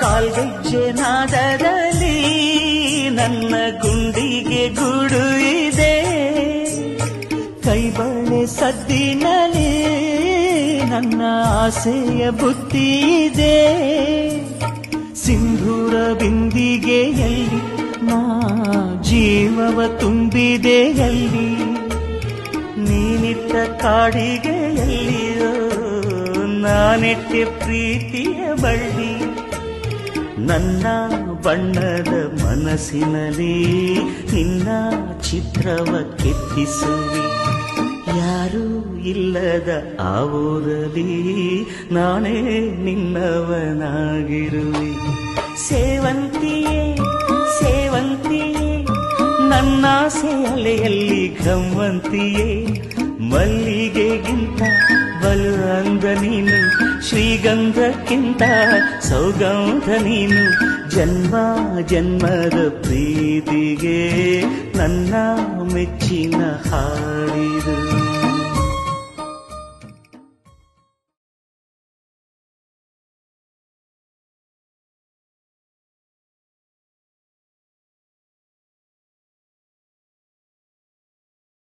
ಕಾಲ್ಗೆಜ್ಜೆ ನಾದದಲ್ಲಿ ನನ್ನ ಗುಂಡಿಗೆ ಗೂಡು ಇದೆ, ಕೈಬಳೆ ಸದ್ದಿನಲ್ಲಿ ನನ್ನ ಆಸೆಯ ಬುತ್ತಿ ಇದೆ. ಸಿಂಧೂರ ಬಿಂದಿಗೆಯಲ್ಲಿ ನಾ ಜೀವವ ತುಂಬಿದೆಯಲ್ಲಿ, ನೀನಿಟ್ಟ ಕಾಡಿಗೆಯಲ್ಲಿಯೋ ನಾನೆಟ್ಟೆ ಪ್ರೀತಿಯ ಬಳ್ಳಿ. ನನ್ನ ಬಣ್ಣದ ಮನಸ್ಸಿನಲ್ಲಿ ನಿನ್ನ ಚಿತ್ರವ ಕೆತ್ತಿಸುವಿ, ಯಾರೂ ಇಲ್ಲದ ಆ ಊರಲ್ಲಿ ನಾನೇ ನಿನ್ನವನಾಗಿರುವೆ. ಸೇವಂತಿಯೇ ಸೇವಂತಿಯೇ ನನ್ನಾಸೆ ಅಲೆಯಲ್ಲಿ ಗಮ್ಮಂತಿಯೇ, ಮಲ್ಲಿಗೆಗಿಂತ ಬಲು ಅಂದ ನೀನು, ಶ್ರೀಗಂಧಕ್ಕಿಂತ ಸೌಗಂಧ ನೀನು. ಜನ್ಮ ಜನ್ಮದ ಪ್ರೀತಿಗೆ ನನ್ನ ಮೆಚ್ಚಿನ ಹಾಡಿದು.